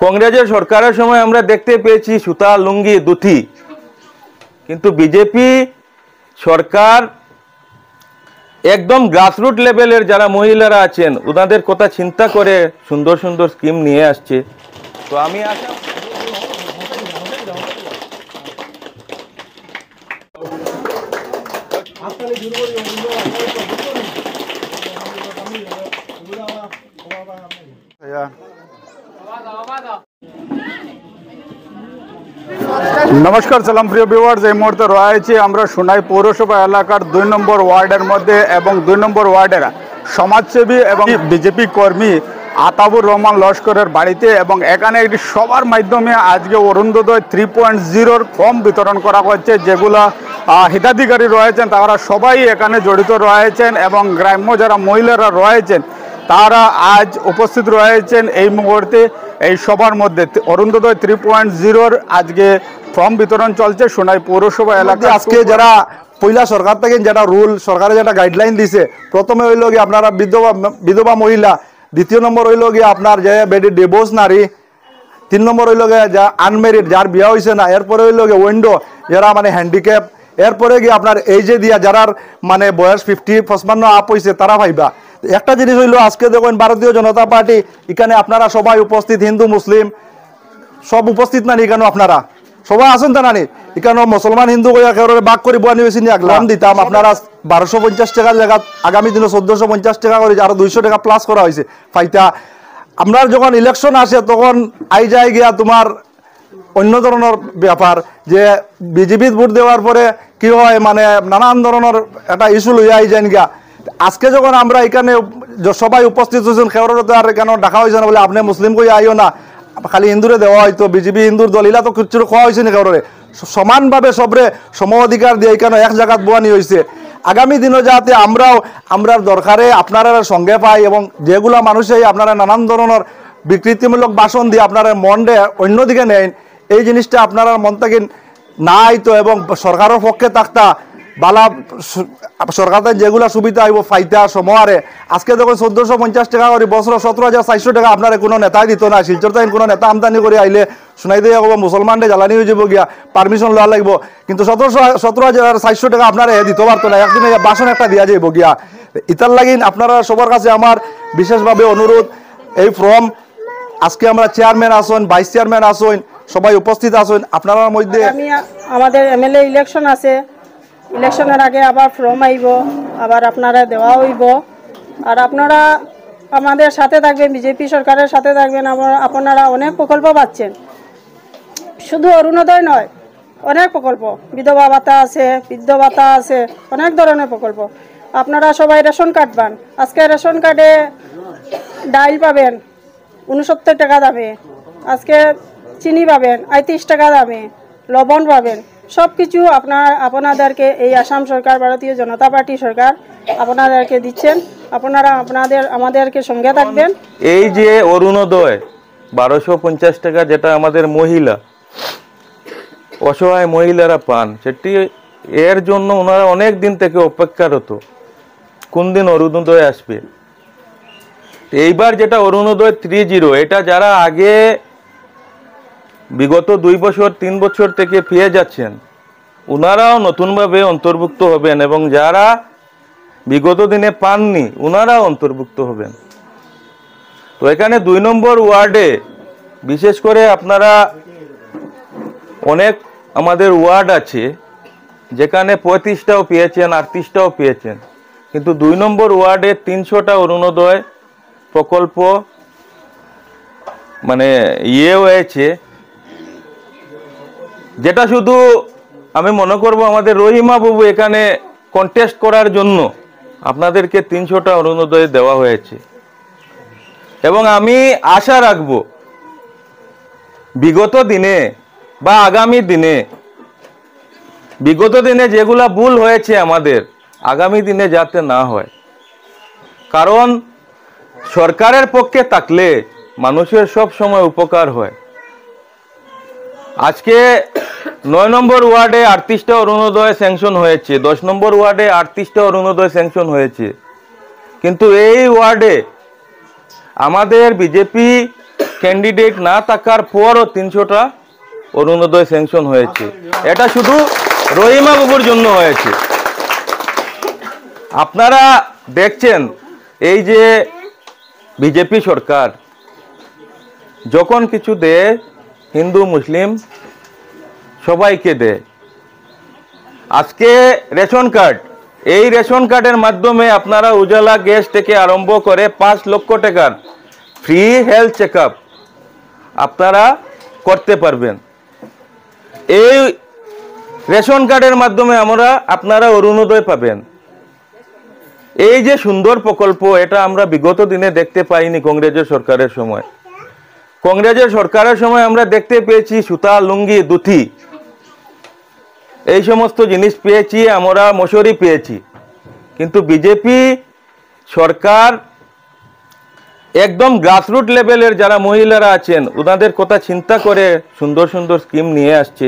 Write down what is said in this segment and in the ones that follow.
কংগ্রেসের সরকারের সময় আমরা দেখতে পেয়েছি সুতা লুঙ্গি দুটি, কিন্তু বিজেপি সরকার একদম গ্রাসরুট লেভেলের যারা মহিলারা আছেন ওনাদের কথা চিন্তা করে সুন্দর সুন্দর স্কিম নিয়ে আসছে। তো আমি আশা নমস্কার সালাম প্রিয় ভিউয়ার্স, এই মুহূর্তে রয়েছে আমরা সোনাই পৌরসভা এলাকার 2 নম্বর ওয়ার্ডের মধ্যে এবং 2 নম্বর ওয়ার্ডের সমাজসেবী এবং বিজেপি কর্মী আতাবুর রহমান লস্করের বাড়িতে, এবং এখানে একটি সবার মাধ্যমে আজকে অরুণোদয় 3.0 ফর্ম বিতরণ করা হচ্ছে। যেগুলো হিতাধিকারী রয়েছেন তারা সবাই এখানে জড়িত রয়েছেন এবং গ্রাম্য যারা মহিলারা রয়েছেন তারা আজ উপস্থিত রয়েছেন এই মুহূর্তে এই সবার মধ্যে। অরুণোদয় 3.0 আজকে ফর্ম বিতরণ চলছে সোনাই পৌরসভা এলাকায়। আজকে যারা পয়লা সরকার থেকে যেটা রুল সরকারে যেটা গাইডলাইন দিছে, প্রথমে হইল গিয়ে আপনারা বিধবা মহিলা, 2 নম্বর হইল গিয়ে আপনার যে বেডি ডিভোর্স নারী, 3 নম্বর হইল গিয়ে যা আনমেরিড যার বিয়া হয়েছে না, এরপরে হইল গিয়ে উইন্ডো যারা মানে হ্যান্ডিক্যাপ, এরপরে গিয়ে আপনার এই যে দিয়া যারার মানে বয়স 55 আপ হয়েছে তারা ভাইবা। একটা জিনিস হইলো আজকে দেখুন ভারতীয় জনতা পার্টি এখানে আপনারা সবাই উপস্থিত, হিন্দু মুসলিম সব উপস্থিত নানি, এখানে আপনারা সবাই আসেন তা নানি, এখানে মুসলমান হিন্দু বাক করে বুয়া নিয়েছি একলাম দিতাম আপনারা 1250 টাকার জায়গা আগামী দিনে 1450 টাকা করে আরো 200 টাকা প্লাস করা হয়েছে ফাইটা। আমরা যখন ইলেকশন আসে তখন আই যায় গিয়া তোমার অন্য ধরনের ব্যাপার যে বিজেপি ভোট দেওয়ার পরে কি হয় মানে নানান ধরনের একটা ইস্যু লইয়া আই যান গিয়া। আজকে যখন আমরা এখানে সবাই উপস্থিত হয়েছেন, খেওয়ারতে আর কেন ডাকা হয়েছে না বলে আপনি মুসলিম কই আইও না, খালি হিন্দুরে দেওয়া হয়তো বিজেপি হিন্দুর দল ইলা তো কিছু খাওয়া হয়েছে না, খেওয়ারে সমানভাবে সবরে সম অধিকার দিয়ে এখানে এক জায়গাত বোয়ানি হয়েছে। আগামী দিনে যাতে আমরার দরকারে আপনারা সঙ্গে পাই এবং যেগুলা মানুষে আপনারা নানান ধরনের বিকৃতিমূলক ভাষণ দিয়ে আপনারা মনটা অন্যদিকে নেন, এই জিনিসটা আপনারা মন থেকে নাই তো, এবং সরকারের পক্ষে থাকতা বালা সরকার যেগুলা সুবিধা আইব ফাইতা সময়ারে। আজকে যখন 1450 টাকা করে বছর 17,400 টাকা আপনার কোনো নেতাই দিত না, শিলচর তাই কোনো নেতা আমদানি করে আইলে শুনাই দিয়ে যাবো মুসলমানদের জ্বালানি হয়ে যাব গিয়া, পারমিশন লওয়া লাগব, কিন্তু 17,400 টাকা আপনারা দিতে পারতো না, একদিনে বাসন একটা দিয়া যাইব গিয়া। ইতার লাগিন আপনারা সবার কাছে আমার বিশেষভাবে অনুরোধ, এই ফর্ম আজকে আমরা চেয়ারম্যান আসুন, ভাইস চেয়ারম্যান আসুন, সবাই উপস্থিত আসুন আপনার মধ্যে। আমাদের এমএলএ ইলেকশন আছে, ইলেকশনের আগে আবার ফর্ম আইব, আবার আপনারা দেওয়া হইব, আর আপনারা আমাদের সাথে থাকবেন, বিজেপি সরকারের সাথে থাকবেন। আপনারা অনেক প্রকল্প পাচ্ছেন, শুধু অরুণোদয় নয়, অনেক প্রকল্প, বিধবা ভাতা আছে, বৃদ্ধ ভাতা আছে, অনেক ধরনের প্রকল্প। আপনারা সবাই রেশন কার্ড পান, আজকে রেশন কার্ডে ডাইল পাবেন 69 টাকা দামে, আজকে চিনি পাবেন 38 টাকা দামে, লবণ পাবেন, সব কিছু আপনাদেরকে এই আসাম সরকার, ভারতীয় জনতা পার্টি সরকার আপনাদেরকে দিচ্ছেন। আপনারা আমাদেরকে সঙ্গে থাকবেন। এই যে অরুণোদয় 1250 টাকা যেটা আমাদের মহিলা অসহায় মহিলারা পান, সেটি এর জন্য ওনারা অনেক দিন থেকে অপেক্ষারত কোন দিন অরুণোদয় আসবে। এইবার যেটা অরুণোদয় 3.0, এটা যারা আগে বিগত 2 বছর 3 বছর থেকে পেয়ে যাচ্ছেন ওনারাও নতুনভাবে অন্তর্ভুক্ত হবেন, এবং যারা বিগত দিনে পাননি ওনারাও অন্তর্ভুক্ত হবেন। তো এখানে 2 নম্বর ওয়ার্ডে বিশেষ করে আপনারা অনেক আমাদের ওয়ার্ড আছে যেখানে 35টাও পেয়েছেন, 38টাও পেয়েছেন, কিন্তু 2 নম্বর ওয়ার্ডে 300টা অরুণোদয় প্রকল্প মানে হয়েছে, যেটা শুধু আমি মনে করব আমাদের রহিমা বাবু এখানে কন্টেস্ট করার জন্য আপনাদেরকে 300টা অরুণোদয় দেওয়া হয়েছে। এবং আমি আশা রাখব বিগত দিনে বা আগামী দিনে, বিগত দিনে যেগুলা ভুল হয়েছে আমাদের আগামী দিনে যাতে না হয়, কারণ সরকারের পক্ষে থাকলে মানুষের সব সময় উপকার হয়। আজকে 9 নম্বর ওয়ার্ডে 38টা অরুণোদয় স্যাংশন হয়েছে, 10 নম্বর ওয়ার্ডে 38টা অরুণোদয় স্যাংশন হয়েছে, কিন্তু এই ওয়ার্ডে আমাদের বিজেপি ক্যান্ডিডেট না থাকার পরও 300টা অরুণোদয় স্যাংশন হয়েছে। এটা শুধু রহিমা বাবুর জন্য হয়েছে। আপনারা দেখছেন এই যে বিজেপি সরকার যখন কিছু দেয় হিন্দু মুসলিম সবাইকে দেয়। আজকে রেশন কার্ড, এই রেশন কার্ডের মাধ্যমে আপনারা উজালা গ্যাস থেকে আরম্ভ করে 5 লক্ষ টাকার ফ্রি হেলথ চেক আপ আপনারা করতে পারবেন। এই রেশন কার্ডের মাধ্যমে আপনারা অরুণোদয় পাবেন। এই যে সুন্দর প্রকল্প, এটা আমরা বিগত দিনে দেখতে পাইনি কংগ্রেসের সরকারের সময়। কংগ্রেসের সরকারের সময় আমরা দেখতে পেয়েছি সুতা, লুঙ্গি, ধুতি, এই সমস্ত জিনিস পেয়েছি, আমরা মশারি পেয়েছি। কিন্তু বিজেপি সরকার একদম গ্রাসরুট লেভেলের যারা মহিলারা আছেন ওনাদের কথা চিন্তা করে সুন্দর সুন্দর স্কিম নিয়ে আসছে।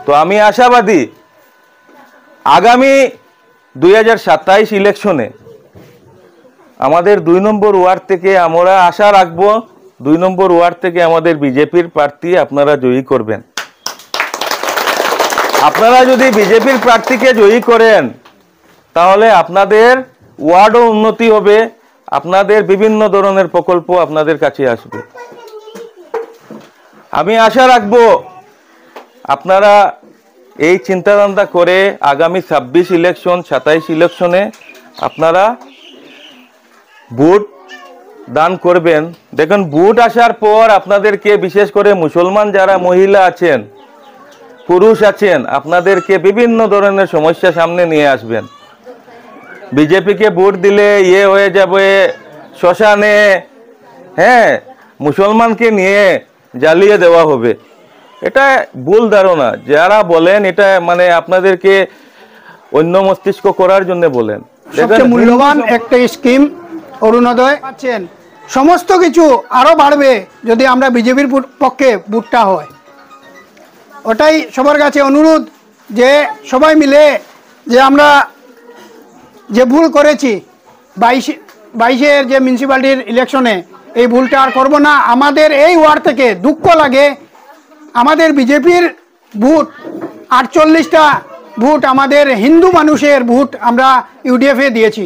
তো আমি আশাবাদী আগামী 2027 ইলেকশনে আমাদের 2 নম্বর ওয়ার্ড থেকে আমরা আশা রাখবো 2 নম্বর ওয়ার্ড থেকে আমাদের বিজেপির প্রার্থী আপনারা জয়ী করবেন। আপনারা যদি বিজেপির প্রার্থীকে জয়ী করেন তাহলে আপনাদের ওয়ার্ডও উন্নতি হবে, আপনাদের বিভিন্ন ধরনের প্রকল্প আপনাদের কাছে আসবে। আমি আশা রাখবো আপনারা এই চিন্তাধারা করে আগামী 26 ইলেকশন, 27 ইলেকশনে আপনারা ভোট দান করবেন। দেখুন, ভোট আসার পর আপনাদেরকে বিশেষ করে মুসলমান যারা মহিলা আছেন, পুরুষ আছেন, আপনাদেরকে বিভিন্ন ধরনের সমস্যা সামনে নিয়ে আসবেন। বিজেপিকে ভোট দিলে হয়ে যাবে শ্মশানে, হ্যাঁ, মুসলমানকে নিয়ে জ্বালিয়ে দেওয়া হবে। এটা ভুল ধারণা। যারা বলেন এটা মানে আপনাদেরকে অন্য মস্তিষ্ক করার জন্য বলেন। সবচেয়ে মূল্যবান একটা স্কিম অরুণোদয় পাচ্ছেন, সমস্ত কিছু আরো বাড়বে যদি আমরা বিজেপির পক্ষে ভোটটা হয়। ওটাই সবার কাছে অনুরোধ যে সবাই মিলে যে আমরা যে ভুল করেছি 22-এর যে মিউনিসিপ্যালিটির ইলেকশনে, এই ভুলটা আর করবো না। আমাদের এই ওয়ার্ড থেকে দুঃখ লাগে, আমাদের বিজেপির ভোট 48টা ভোট আমাদের হিন্দু মানুষের ভোট আমরা ইউডিএফে দিয়েছি।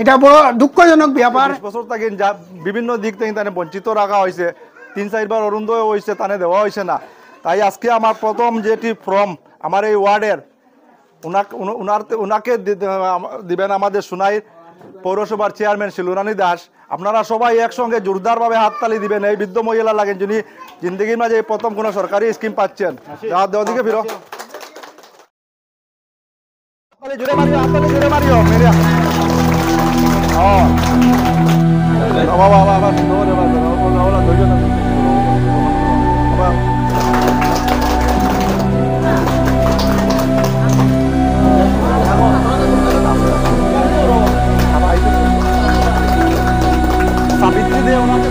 এটা বড় দুঃখজনক ব্যাপার। 20 বছর থেকে যা বিভিন্ন দিক থেকে তানে বঞ্চিত রাখা হয়েছে, 3-4 বার অরুণোদয় হয়েছে, তানে দেওয়া হয়েছে না। তাই আজকে আমার প্রথম যেটি ফর্ম আমার এই ওয়ার্ডের ওনাকে দিবেন আমাদের সোনাই পৌরসভার চেয়ারম্যান শিলুরানী দাস। আপনারা সবাই একসঙ্গে জোরদারভাবে হাততালি দিবেন। এই বৃদ্ধ মহিলা লাগেন যিনি জিন্দগির মাঝে প্রথম কোনো সরকারি স্কিম পাচ্ছেন। দিকে ফিরো, জোরে মারিও, হাততালি জোরে মারিও মেরিয়া। বাবা বাবা বাবা ধরে বাবা ধৈর্য না বাবা। সাবিত্রী দে ওনাকে